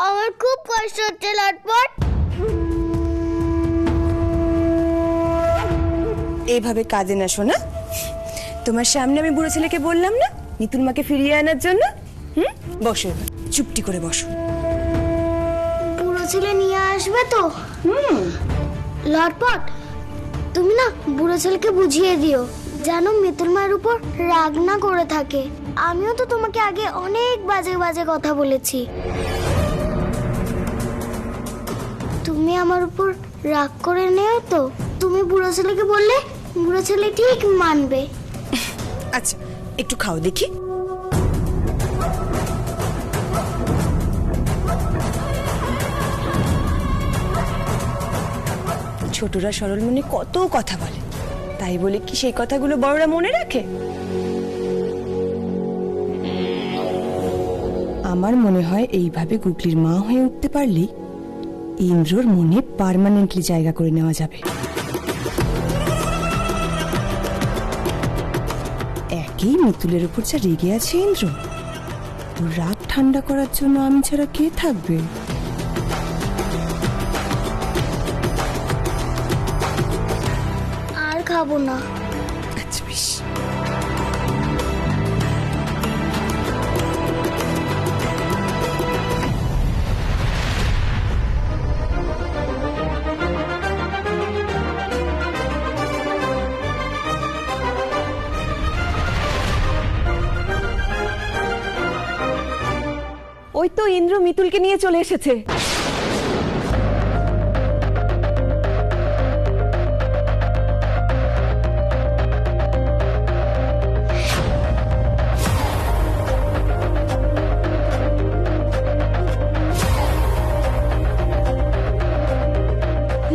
আমার খুব কষ্ট হচ্ছে লটপট। এইভাবে কাঁদে না শোনা। তোমার সামনে আমি বুড়ো ছেলেকে বললাম না মিতুল মাকে ফিরিয়ে আনার জন্য। বসো এবার, চুপটি করে বসো। বুড়ো ছেলে নিয়ে আসবে তো? লটপট, তুমি না বুড়ো ছেলেকে বুঝিয়ে দিও যেন মিতুল মায়ের উপর রাগ না করে থাকে। আমিও তো তোমাকে আগে অনেক বাজে বাজে কথা বলেছি, তুমি আমার উপর রাগ করে নেও তো। তুমি বুড়ো ছেলেকে বললে বুড়ো ছেলে ঠিক মানবে। আচ্ছা, একটু খাও দেখি। ছোটরা সরল মনে কত কথা বলে, তাই বলে কি সেই কথাগুলো বড়রা মনে রাখে? আমার মনে হয় এইভাবে গুগলির মা হয়ে উঠতে পারলেই ইন্দ্রর মনে পার্মানেন্টলি জায়গা করে নেওয়া যাবে। একই মিতুলের উপর যা রেগে আছে ইন্দ্র, ওর রাগ ঠান্ডা করার জন্য আমি ছাড়া কে থাকবে? আর খাবো না। আচ্ছা বেশ। ওই তো ইন্দ্র মিতুলকে নিয়ে চলে এসেছে।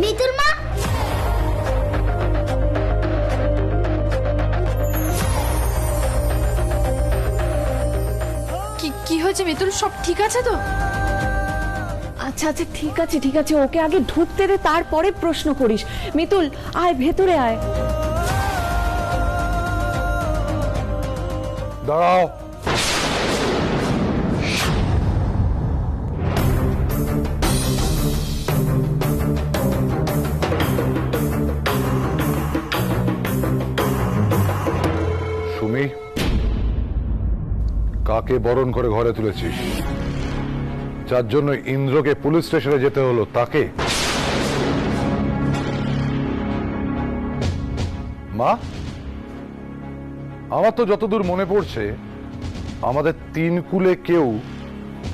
মিতুল মা, কি হয়েছে মিতুল, সব ঠিক আছে তো? আচ্ছা আচ্ছা ঠিক আছে ঠিক আছে, ওকে আগে ঢুকতে দে, তারপরে প্রশ্ন করিস। মিতুল আয়, ভেতরে আয়। দাঁড়াও। সুমি, কাকে বরণ করে ঘরে তুলেছিস? যার জন্য ইন্দ্রকে পুলিশ স্টেশনে যেতে হলো তাকে? মা, আমার তো যতদূর মনে পড়ছে আমাদের তিন কুলে কেউ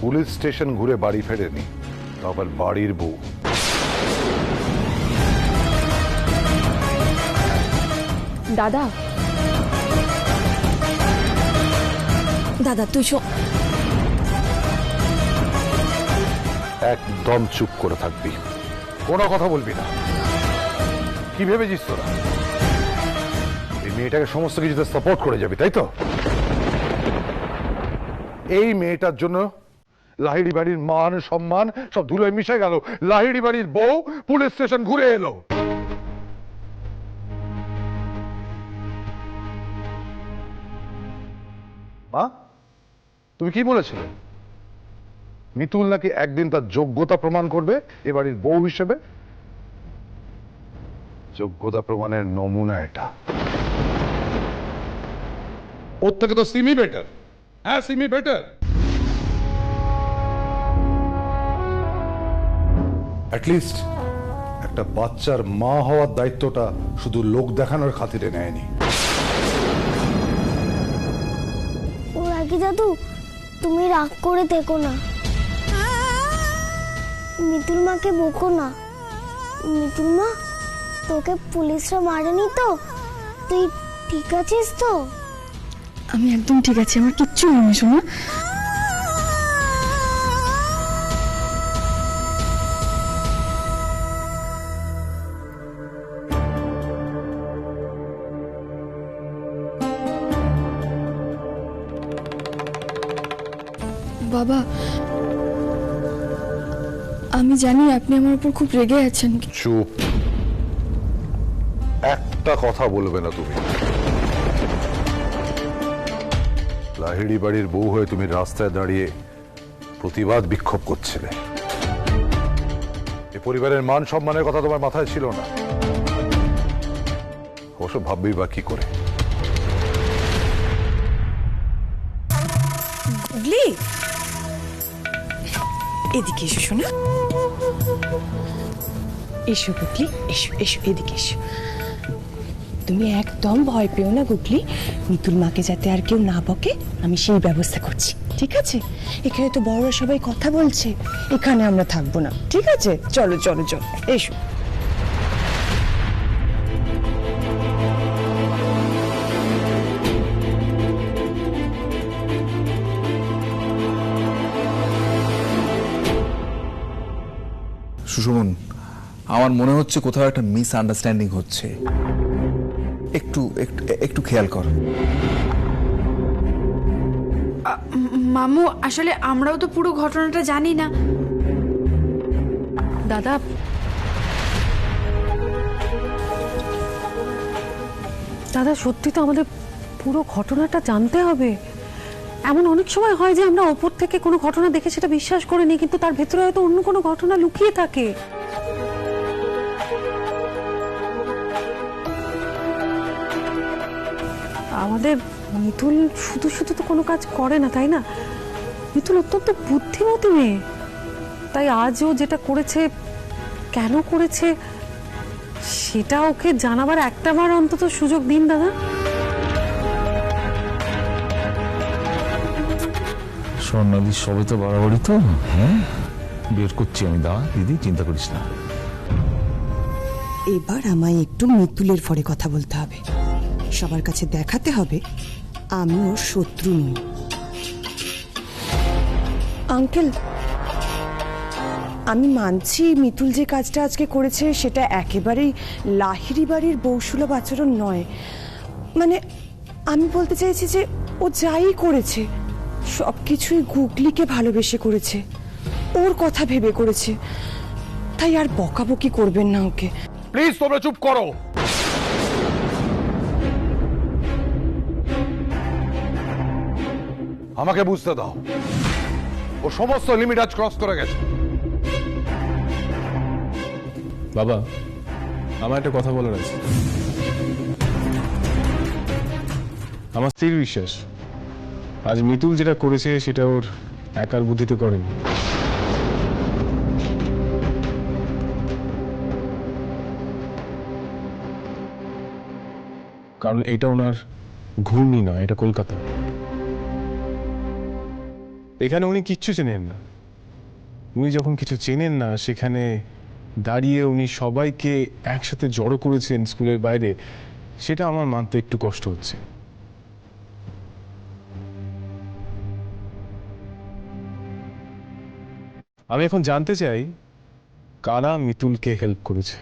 পুলিশ স্টেশন ঘুরে বাড়ি ফেরেনি, আবার বাড়ির বউ। দাদা দাদা তুই একদম চুপ করে থাকবি, কোনো কথা বলবি না। কি ভেবেছিস তোরা এই মেয়েটাকে সমস্ত কিছুতে সাপোর্ট করে যাবি, তাই তো? এই মেয়েটার জন্য লাহিড়ি বাড়ির মান সম্মান সব ধুলোয় মিশে গেল। লাহিড়ি বাড়ির বউ পুলিশ স্টেশন ঘুরে এলো। মা, তুমি কি বলেছিলে? মিতুল নাকি একদিন তার যোগ্যতা প্রমাণ করবে এ বাড়ির বউ হিসেবে। যোগ্যতা প্রমাণের নমুনা এটা। ওর থেকে তো সিমি বেটার। হ্যাঁ, সিমি বেটার। অ্যাটলিস্ট একটা বাচ্চার মা হওয়ার দায়িত্বটা শুধু লোক দেখানোর খাতিরে নেয়নি। ও রাখি দাদু, তুমি রাগ করে থেকো না। মিতুল মাকে বকো না। মিতুল মা, তোকে পুলিশরা মারেনি তো? তুই ঠিক আছিস তো? আমি একদম ঠিক আছি, আমার কিচ্ছু হয়নি শোনা। বাবা, আমি জানি আপনি আমার উপর খুব রেগে আছেন। চুপ, একটা কথা বলবে না তুমি। লাহিড়ি বাড়ির বউ হয়ে তুমি রাস্তায় দাঁড়িয়ে প্রতিবাদ বিক্ষোভ করছিলে। এ পরিবারের মান সম্মানের কথা তোমার মাথায় ছিল না। অবশ্য ভাববেই বা কি করে। গুগলি, এদিকে এসো শোনা। এসো গুগলি, এসো এসো, এদিকে এসো। তুমি একদম ভয় পেও না গুগলি। মিতুল মাকে যাতে আর কেউ না বকে, আমি সেই ব্যবস্থা করছি, ঠিক আছে? এখানে তো বড়রা সবাই কথা বলছে, এখানে আমরা থাকবো না, ঠিক আছে? চলো চলো চলো, এসো। সুশোভন, আমার মনে হচ্ছে কোথাও একটা মিসআন্ডারস্ট্যান্ডিং হচ্ছে। একটু একটু একটু খেয়াল কর। মামু, আসলে আমরাও তো পুরো ঘটনাটা জানি না। দাদা, দাদা সত্যি তো আমাদের পুরো ঘটনাটা জানতে হবে। এমন অনেক সময় হয় যে আমরা ওপর থেকে কোনো ঘটনা দেখে সেটা বিশ্বাস করে নিই, কিন্তু তার ভেতরে হয়তো অন্য কোনো ঘটনা লুকিয়ে থাকে। আমাদের মিতুল শুধু শুধু তো কোনো কাজ করে না, তাই না? মিতুল অত্যন্ত বুদ্ধিমতী মেয়ে, তাই আজও যেটা করেছে, কেন করেছে, সেটা ওকে জানাবার একটাবার অন্তত সুযোগ দিন দাদা। স্বর্ণালী সবে তো বাড়াবাড়ি তো, হ্যাঁ বের করছি আমি, দিদি চিন্তা করিস না। এবার আমায় একটু মিতুলের ফরে কথা বলতে হবে, সবার কাছে দেখাতে হবে আমি ওর শত্রু নই। আঙ্কেল, আমি মানছি মিতুল যে কাজটা আজকে করেছে সেটা একেবারেই লাহিড়ী বাড়ির বৌসুলভ আচরণ নয়। মানে আমি বলতে চাইছি যে ও যাই করেছে সব কিছুই গুগলিকে ভালোবেসে করেছে, ওর কথা ভেবে করেছে, তাই আর বকাবকি করবেন না ওকে। প্লিজ তোমরা চুপ করো। আমাকে বুঝতে দাও, ও সমস্ত লিমিট আজ ক্রস করে গেছে। বাবা, আমার একটা কথা বলার আছে। আমার স্থির বিশ্বাস আজ মিতুল যেটা করেছে সেটা ওর একার বুদ্ধিতে করেনি। কারণ এটা ওনার ঘূর্ণি নয়, এটা কলকাতা। এখানে উনি কিচ্ছু চেনেন না। উনি যখন কিছু চেনেন না, সেখানে দাঁড়িয়ে উনি সবাইকে একসাথে জড়ো করেছেন স্কুলের বাইরে, সেটা আমার মানতে একটু কষ্ট হচ্ছে। আমি এখন জানতে চাই কারা মিতুলকে হেল্প করেছে।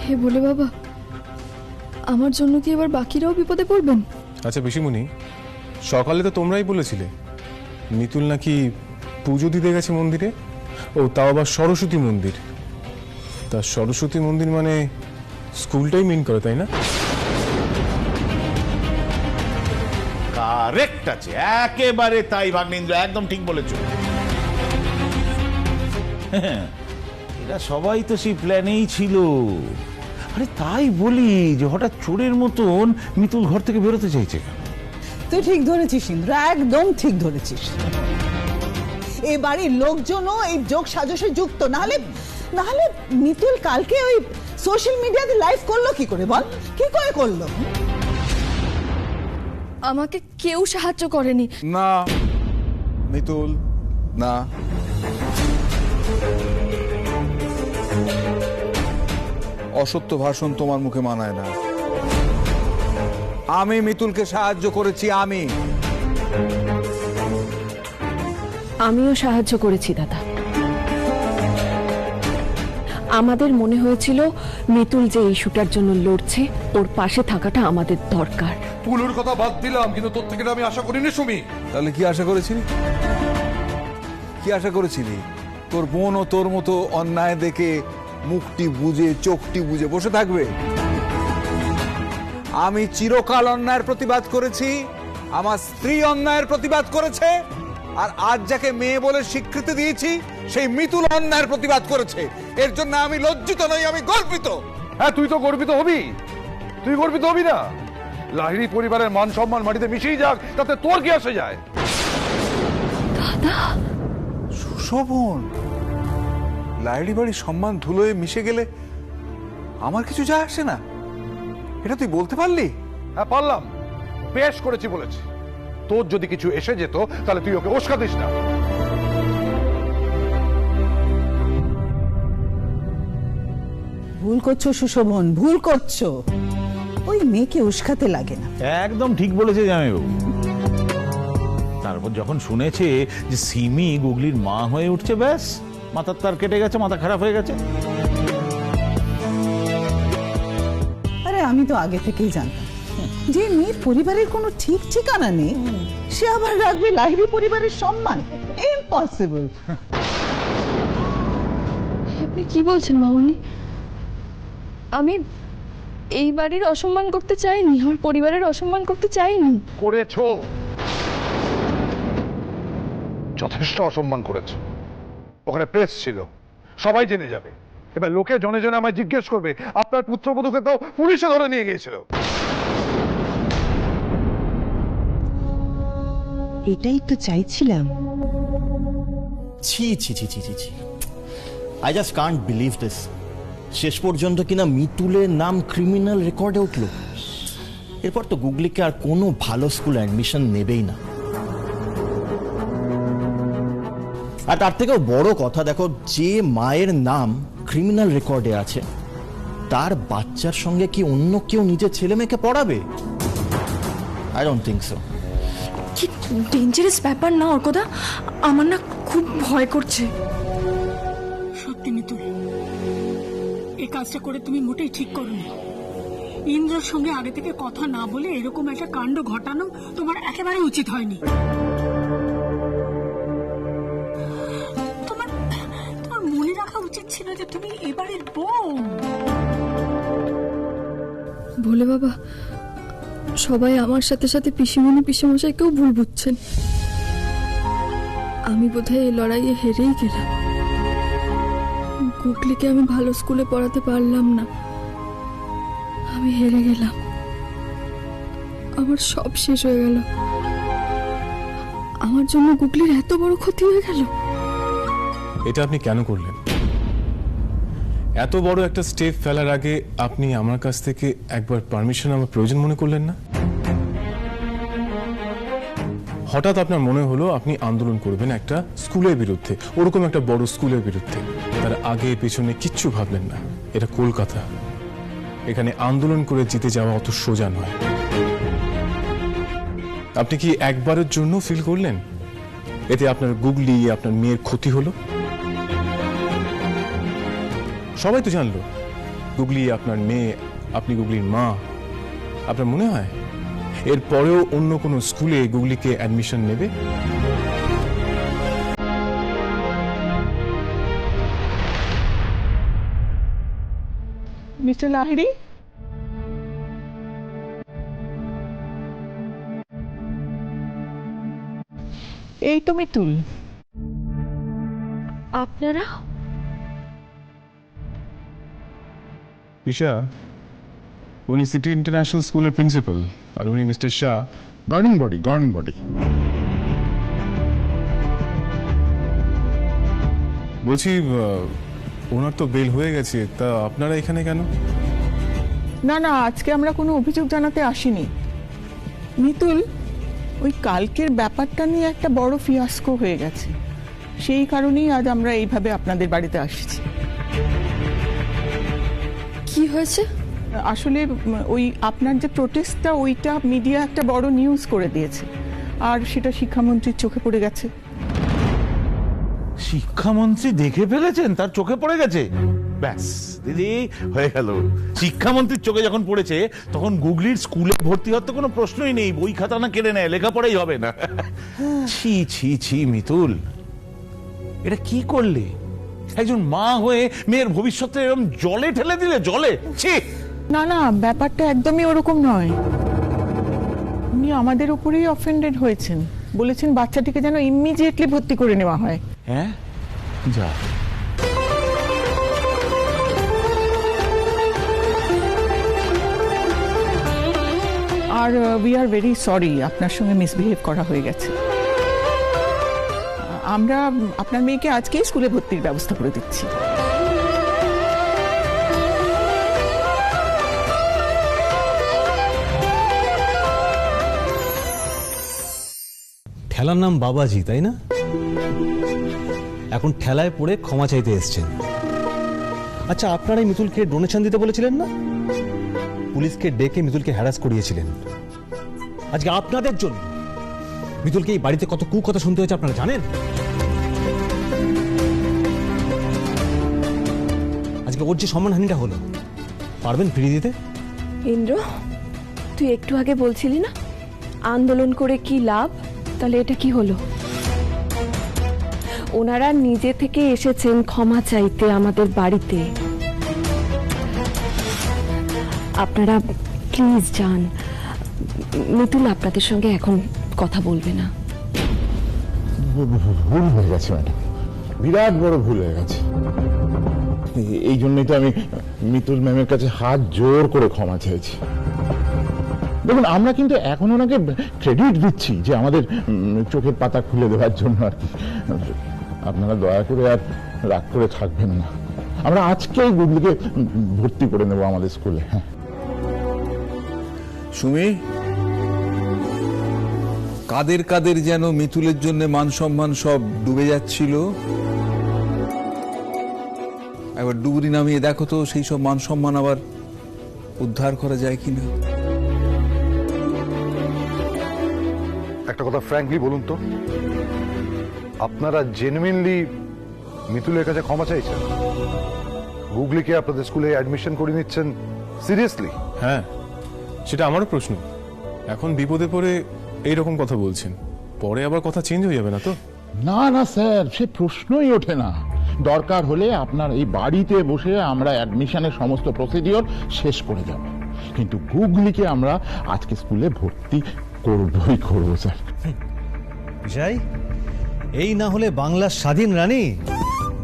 হে বলে বাবা, আমার জন্য কি এবার বাকিরাও বিপদে পড়বেন? আচ্ছা পিসিমণি, সকালে তো তোমরাই বলেছিলে মিতুল নাকি পুজো দিতে গেছে মন্দিরে। ও তাও আবার সরস্বতী মন্দির। তা সরস্বতী মন্দির মানে স্কুলটাই মিন করে, তাই না? কারেক্ট আছে, একেবারে তাই ভাগ্নেন্দ্র, একদম ঠিক বলেছো। এরা সবাই তো সেই প্ল্যানেই ছিল। আরে তাই বলি যে হঠাৎ চোরের মতন মিতুল ঘর থেকে বেরোতে চাইছে কেন? তুই ঠিক ধরেছিস ইন্দ্র, একদম ঠিক ধরেছিস। এ বাড়ির লোকজনও এই যোগ সাজসে যুক্ত, নাহলে মিতুল কালকে ওই সোশ্যাল মিডিয়াতে লাইভ করলো কি করে বল? কি করে করলো? আমাকে কেউ সাহায্য করেনি। না মিতুল, না। অসত্য ভাষণ তোমার মুখে মানায় না। আমি মিতুলকে সাহায্য করেছি, আমিও সাহায্য করেছি দাদা। আমাদের মনে হয়েছিল মিতুল যে ইস্যুটার জন্য লড়ছে, ওর পাশে থাকাটা আমাদের দরকার। পুলুর কথা বাদ দিলাম, কিন্তু তোর থেকে আমি আশা করিনি সুমি। তাহলে কি আশা করেছিলি? কি আশা করেছিলি? তোর বোনও তোর মতো অন্যায় দেখে মুখটি বুজে চোখটি বুজে বসে থাকবে? আমি চিরকাল অন্যায়ের প্রতিবাদ করেছি, আমার স্ত্রী অন্যায়ের প্রতিবাদ করেছে, আর আজ যাকে মেয়ে বলে স্বীকৃতি দিয়েছি সেই মিতুল অন্যায়ের প্রতিবাদ করেছে। এর জন্য আমি লজ্জিত নই, আমি গর্বিত। হ্যাঁ, তুই তো গর্বিত হবি, তুই গর্বিত হবি না? লাহিড়ী পরিবারের মান সম্মান মাটিতে মিশেই যাক, তাতে তোর কি আসে যায়? সুশোভন, লাহিড়ী বাড়ির সম্মান ধুলোয় মিশে গেলে আমার কিছু যায় আসে না, এটা তুই বলতে পারলি? হ্যাঁ পারলাম, বেশ করেছি বলেছি। তোর যদি কিছু এসে যেত তাহলে তুই ওকে উস্কা দিস না। ভুল করছো সুশোভন, ভুল করছো। ওই মেয়েকে উস্কাতে লাগে না। একদম ঠিক বলেছে জামাইবাবু। তারপর যখন শুনেছে যে সিমি গুগলির মা হয়ে উঠছে, ব্যাস মাথার তার কেটে গেছে, মাথা খারাপ হয়ে গেছে। আরে আমি তো আগে থেকেই জানতাম যে মেয়ের পরিবারের কোনো ঠিক ঠিকানা নেই, সে আবার রাখবে লাহিড়ী পরিবারের সম্মান। ইম্পসিবল। আপনি কি বলছেন মামুনি? আমি এই বাড়ির অসম্মান করতে চাইনি, আমার পরিবারের অসম্মান করতে চাইনি। করেছো, যথেষ্ট অসম্মান করেছো। ওখানে প্রেস ছিল, সবাই জেনে যাবে। এবার লোকে জনে জনে আমায় জিজ্ঞেস করবে আপনার পুত্রবধূকে তো পুলিশে ধরে নিয়ে গিয়েছিল। এটাই তো চাইছিলাম। ছি ছি ছি ছি ছি ছি, I just can't believe this. শেষ পর্যন্ত কিনা মিতুলের নাম ক্রিমিনাল রেকর্ডে উঠল। এরপর তো গুগলিকে আর কোনো ভালো স্কুল অ্যাডমিশন নেবেই না। আর তার থেকেও বড় কথা, দেখো, যে মায়ের নাম ক্রিমিনাল রেকর্ডে আছে তার বাচ্চার সঙ্গে কি অন্য কেউ নিজের ছেলে মেয়েকে পড়াবে? I don't think so. কি ডেঞ্জারাস ব্যাপার না অর্কদা, আমার না খুব ভয় করছে। সত্যি মিতুল, এই কাজটা করে তুমি মোটেই ঠিক করোনি। ইন্দ্রর সঙ্গে আগে থেকে কথা না বলে এরকম একটা কাণ্ড ঘটানো তোমার একেবারে উচিত হয়নি। তোমার মনে রাখা উচিত ছিল যে তুমি এবারের বউ। ভোলে বাবা, সবাই আমার সাথে সাথে পিসিমণি পিসেমশাইকেও ভুল বুঝছেন। আমি বোধহয় এই লড়াইয়ে হেরেই গেলাম। গুগলিকে আমি ভালো স্কুলে পড়াতে পারলাম না, আমি হেরে গেলাম। আমার সব শেষ হয়ে গেল। আমার জন্য গুগলির এত বড় ক্ষতি হয়ে গেল। এটা আপনি কেন করলেন? এত বড় একটা স্টেপ ফেলার আগে আপনি আমার কাছ থেকে একবার পারমিশন আমার প্রয়োজন মনে করলেন না? হঠাৎ আপনার মনে হলো আপনি আন্দোলন করবেন একটা স্কুলের বিরুদ্ধে, ওরকম একটা বড় স্কুলের বিরুদ্ধে। তার আগে পেছনে কিচ্ছু ভাবলেন না। এটা কলকাতা, এখানে আন্দোলন করে জিতে যাওয়া অত সোজা নয়। আপনি কি একবারের জন্য ফিল করলেন এতে আপনার গুগলি, আপনার মেয়ের ক্ষতি হলো? সবাই তো জানলো গুগলি আপনার মেয়ে, আপনি গুগলির মা। আপনার মনে হয় এর পরেও অন্য কোনো স্কুলে গুগলিকে অ্যাডমিশন নেবে? মিস্টার লাহিড়ী, এই তো মিতুল। আপনারা? ঈশা, উনি সিটি ইন্টারন্যাশনাল স্কুলের প্রিন্সিপাল, আর উনি মিস্টার শাহ, গভর্নিং বডি। বলছি, ওনার তো বেল হয়ে গেছে, তা আপনারা এখানে কেন? না না, আজকে আমরা কোনো অভিযোগ জানাতে আসিনি। মিতুল, ওই কালকের ব্যাপারটা নিয়ে একটা বড় ফিয়াস্কো হয়ে গেছে, সেই কারণেই আজ আমরা এইভাবে আপনাদের বাড়িতে আসছি। কি হয়েছে? আসলে ওই আপনার যে প্রোটেস্টটা, ওইটা মিডিয়া একটা বড় নিউজ করে দিয়েছে, আর সেটা শিক্ষামন্ত্রীর চোখে পড়ে গেছে। শিক্ষামন্ত্রী দেখে ফেলেছেন, তার চোখে পড়ে গেছে? ব্যাস দিদি, হয়ে গেল। শিক্ষামন্ত্রীর চোখে যখন পড়েছে তখন গুগলির স্কুলে ভর্তি হওয়ার তো কোনো প্রশ্নই নেই। বই খাতা না কেড়ে নেয়, লেখাপড়াই হবে না। ছি ছি ছি মিতুল, এটা কি করলে? একজন মা হয়ে মেয়ের ভবিষ্যতে এরকম জলে ঠেলে দিলে, জলে। ছি। না না, ব্যাপারটা একদমই ওরকম নয়। উনি আমাদের উপরেই অফেন্ডেড হয়েছেন, বলেছেন বাচ্চাটিকে যেন ইমিডিয়েটলি ভর্তি করে নেওয়া হয়। হ্যাঁ যা আর উই আর ভেরি সরি, আপনার সঙ্গে মিসবিহেভ করা হয়ে গেছে। আমরা আপনার মেয়েকে আজকেই স্কুলে ভর্তির ব্যবস্থা করে দিচ্ছি। ঠেলার নাম বাবাজি, তাই না? এখন ঠেলায় পড়ে ক্ষমা চাইতে এসছেন। আচ্ছা, আপনারাই মিতুলকে ডোনেশন দিতে বলেছিলেন না? পুলিশকে ডেকে মিতুলকে হ্যারাস করিয়েছিলেন। আজকে আপনাদের জন্য মিতুলকে এই বাড়িতে কত কুকথা শুনতে হয়েছে আপনারা জানেন? আজকে ওর যে সম্মানহানিটা হলো, পারবেন ফিরিয়ে দিতে? ইন্দ্র, তুই একটু আগে বলছিলি না আন্দোলন করে কি লাভ? তাহলে এটা কি হলো? ওনারা নিজে থেকে এসেছেন ক্ষমা চাইতে আমাদের বাড়িতে। আপনারা প্লিজ যান, মিতুল আপনাদের সঙ্গে এখন কথা বলবে না। ভুল হয়ে গেছে ম্যাডাম, বিরাট বড় ভুল হয়ে গেছে। এই জন্যই তো আমি মিতুল ম্যামের কাছে হাত জোর করে ক্ষমা চাইছি। দেখুন, আমরা কিন্তু এখন ওনাকে ক্রেডিট দিচ্ছি যে আমাদের চোখের পাতা খুলে দেওয়ার জন্য আর কি। আপনারা দয়া করে আর রাগ করে থাকবেন না। আমরা আজকেই গুগলিকে ভর্তি করে নেব আমাদের স্কুলে। হ্যাঁ সুমি, কাদের কাদের যেন মিতুলের জন্য মান সম্মান সব ডুবে যাচ্ছিল, একবার ডুবুরি নামিয়ে দেখো তো সেই সব মান সম্মান আবার উদ্ধার করা যায় কিনা। একটা কথা ফ্র্যাঙ্কলি বলুন তো, আপনারা জেনুইনলি মিতুলের কাছে ক্ষমা চাইছেন? গুগলিকে আপনাদের স্কুলে অ্যাডমিশন করে নিচ্ছেন সিরিয়াসলি? হ্যাঁ, সেটা আমারও প্রশ্ন। এখন বিপদে পড়ে এইরকম কথা বলছেন, পরে আবার কথা চেঞ্জ হয়ে যাবে না তো? না না স্যার, সে প্রশ্নই ওঠে না। দরকার হলে আপনার এই বাড়িতে বসে আমরা অ্যাডমিশনের সমস্ত প্রসিডিওর শেষ করে যাব, কিন্তু গুগলিকে আমরা আজকে স্কুলে ভর্তি করবই করব স্যার। যাই, এই না হলে বাংলার স্বাধীন রানী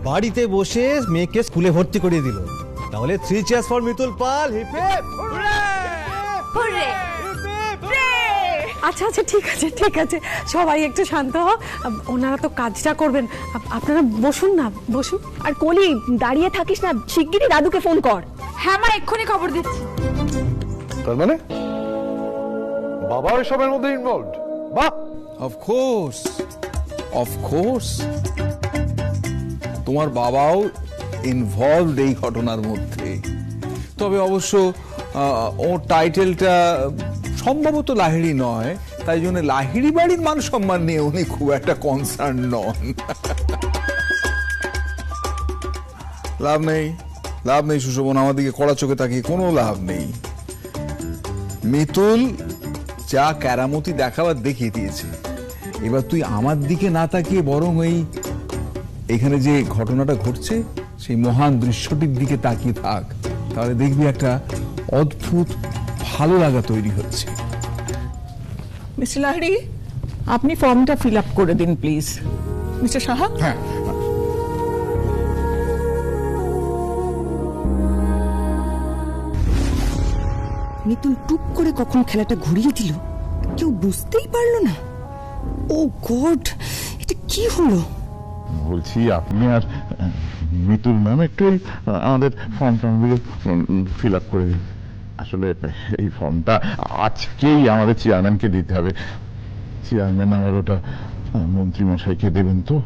বাড়িতে বসে মেয়েকে স্কুলে ভর্তি করিয়ে দিল। তাহলে 3 cheers for Mitul Pal. Hip hip hurray! আচ্ছা আচ্ছা, ঠিক আছে ঠিক আছে, সবাই একটু শান্ত হও। ওনারা তো কাজটা করবেন, আপনারা বসুন না, বসুন। আর কলি, দাঁড়িয়ে থাকিস না, শিগগিরই দাদুকে ফোন কর। হ্যাঁ মা, এক্ষুনি খবর দিচ্ছি। তার মানে বাবা এসবের মধ্যে ইনভলভড? বাহ! অফকোর্স অফকোর্স, তোমার বাবাও ইনভলভড এই ঘটনার মধ্যে। তবে অবশ্য ওর টাইটেলটা সম্ভবত লাহিড়ী নয়, তাই জন্য লাহিড়ী বাড়ির মান সম্মান নিয়ে উনি খুব একটা কনসার্ন নন। লাভ নেই, লাভ নেই সুশোভন, আমাদেরকে কড়া চোখে তাকিয়ে কোনো লাভ নেই। মিতুল যা কেরামতি দেখাবার দেখিয়ে দিয়েছে, এবার তুই আমার দিকে না তাকিয়ে বরং এখানে যে ঘটনাটা ঘটছে সেই মহান দৃশ্যটির দিকে তাকিয়ে থাক, তাহলে দেখবি একটা অদ্ভুত ভালো লাগা তৈরি হচ্ছে। মিস্টার লাহিড়ী, আপনি ফর্মটা ফিল আপ করে দিন প্লিজ। মিস্টার সাহা? হ্যাঁ, মিতুল টুপ করে কখন খেলাটা ঘুরিয়ে দিল, কেউ বুঝতেই পারলো না। ও গড, এটা কি হলো? বলছি আপনি আর মিতুল ম্যাম একটু আমাদের ফর্মগুলো ফিল আপ করে দিন। আসলে এই ফর্মটা আজকেই আমাদের চেয়ারম্যানকে দিতে হবে। চেয়ারম্যান আমার ওটা মন্ত্রী মশাইকে দেবেন তো?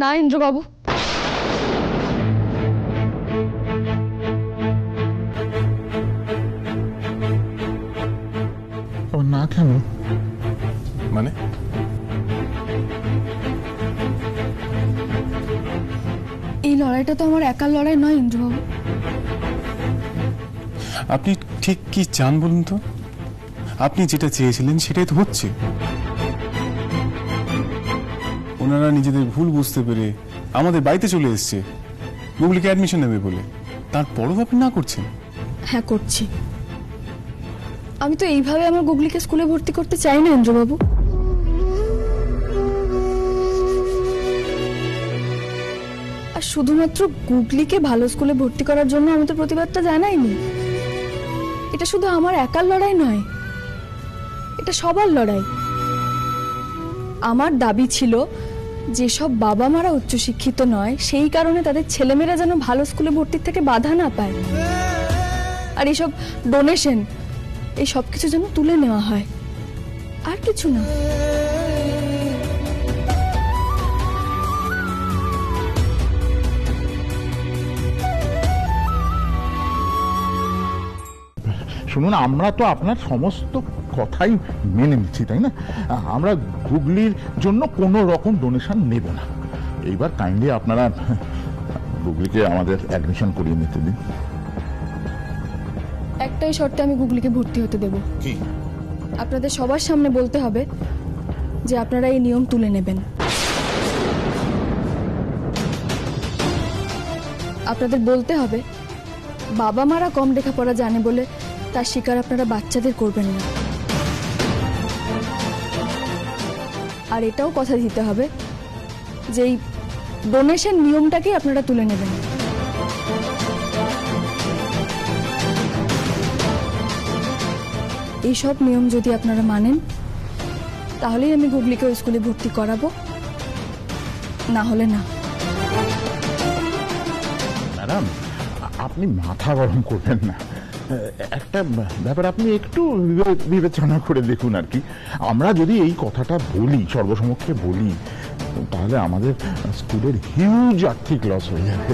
না ইন্দ্রবাবু, না কেন? মানে এই লড়াইটা তো আমার একার লড়াই নয় ইন্দ্রবাবু। আপনি ঠিক কি চান বলুন তো? আপনি যেটা চেয়েছিলেন সেটাই তো হচ্ছে। ওনারা নিজেদের ভুল বুঝতে পেরে আমাদের বাড়িতে চলে এসছে গুগলিকে অ্যাডমিশন নেবে বলে, তারপরও আপনি না করছেন। হ্যাঁ করছি। আমি তো এইভাবে আমার গুগলিকে স্কুলে ভর্তি করতে চাই না ইন্দ্রবাবু। আর শুধুমাত্র গুগলিকে ভালো স্কুলে ভর্তি করার জন্য আমি তো প্রতিবাদটা জানাইনি। এটা শুধু আমার একার লড়াই নয়, এটা সবার লড়াই। আমার দাবি ছিল যেসব বাবা মারা উচ্চশিক্ষিত নয় সেই কারণে তাদের ছেলেমেয়েরা যেন ভালো স্কুলে ভর্তির থেকে বাধা না পায়, আর এইসব ডোনেশন এই সব কিছু যেন তুলে নেওয়া হয়, আর কিছু না। শুনুন, আমরা তো আপনার সমস্ত কথাই মেনে নিচ্ছি, তাই না? আমরা গুগলির জন্য কোনো রকম ডোনেশন নেব না। এইবার কাইন্ডলি আপনারা গুগলিকে আমাদের অ্যাডমিশন করিয়ে নিতে দিন। একটাই শর্তে আমি গুগলিকে ভর্তি হতে দেব। কি? আপনাদের সবার সামনে বলতে হবে যে আপনারা এই নিয়ম তুলে নেবেন। আপনাদের বলতে হবে বাবা মারা কম লেখাপড়া জানে বলে তার শিকার আপনারা বাচ্চাদের করবেন না। আর এটাও কথা দিতে হবে যে এই ডোনেশন নিয়মটাকে আপনারা তুলে নেবেন। এই সব নিয়ম যদি আপনারা মানেন তাহলেই আমি গুগলিকে ওই স্কুলে ভর্তি করাবো, না হলে না। ম্যাডাম, আপনি মাথা গরম করবেন না। একটা ব্যাপার আপনি একটু বিবেচনা করে দেখুন আর কি। আমরা যদি এই কথাটা বলি, সর্বসমক্ষে বলি, তাহলে আমাদের স্কুলের হিউজ আর্থিক লস হয়ে যাবে।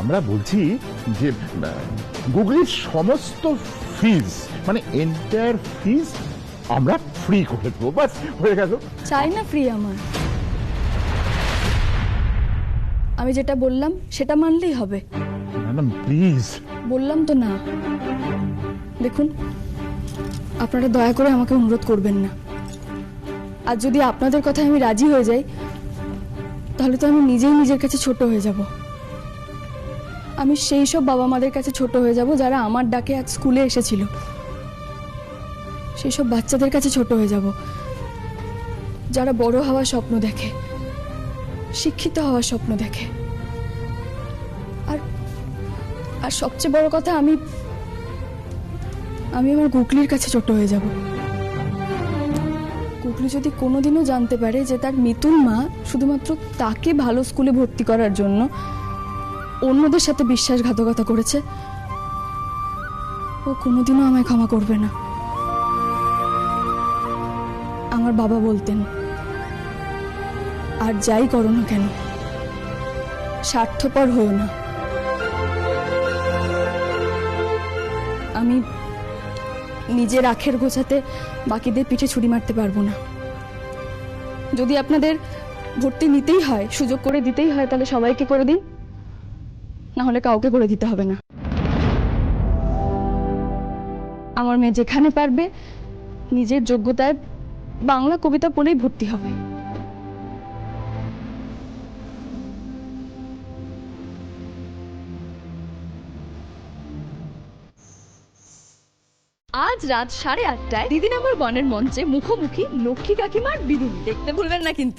আমরা বলছি যে গুগলির সমস্ত ফিজ, মানে এন্টায়ার ফিজ আমরা ফ্রি করে দেবো, বাস হয়ে গেল। চাই না ফ্রি আমার, আমি যেটা বললাম সেটা মানলেই হবে। Madam please. বললাম তো না। দেখুন, আপনারা দয়া করে আমাকে অনুরোধ করবেন না। আর যদি আপনাদের কথায় আমি রাজি হয়ে যাই তাহলে তো আমি নিজেই নিজের কাছে ছোট হয়ে যাব। আমি সেই সব বাবা মাদের কাছে ছোট হয়ে যাব যারা আমার ডাকে আজ স্কুলে এসেছিল। সেই সব বাচ্চাদের কাছে ছোট হয়ে যাব যারা বড় হওয়ার স্বপ্ন দেখে, শিক্ষিত হওয়ার স্বপ্ন দেখে। আর সবচেয়ে বড় কথা, আমি আমার গুগলির কাছে ছোট হয়ে যাব। গুগলি যদি কোনোদিনও জানতে পারে যে তার মিতুল মা শুধুমাত্র তাকে ভালো স্কুলে ভর্তি করার জন্য অন্যদের সাথে বিশ্বাসঘাতকতা করেছে, ও কোনোদিনও আমায় ক্ষমা করবে না। আমার বাবা বলতেন, আর যাই করো না কেন স্বার্থপর হও না। আমি নিজের আখের গোছাতে বাকিদের পিঠে ছুরি মারতে পারবো না। যদি আপনাদের ভর্তি নিতেই হয়, সুযোগ করে দিতেই হয়, তাহলে সবাইকে করে দিন, না হলে কাউকে করে দিতে হবে না। আমার মেয়ে যেখানে পারবে নিজের যোগ্যতায় বাংলা কবিতা পড়েই ভর্তি হবে। আজ রাত 8:30টায় দিদি নাম্বার 1-এর মঞ্চে মুখোমুখি লক্ষ্মী কাকিমার বিদুন দেখতে ভুলবেন না কিন্তু।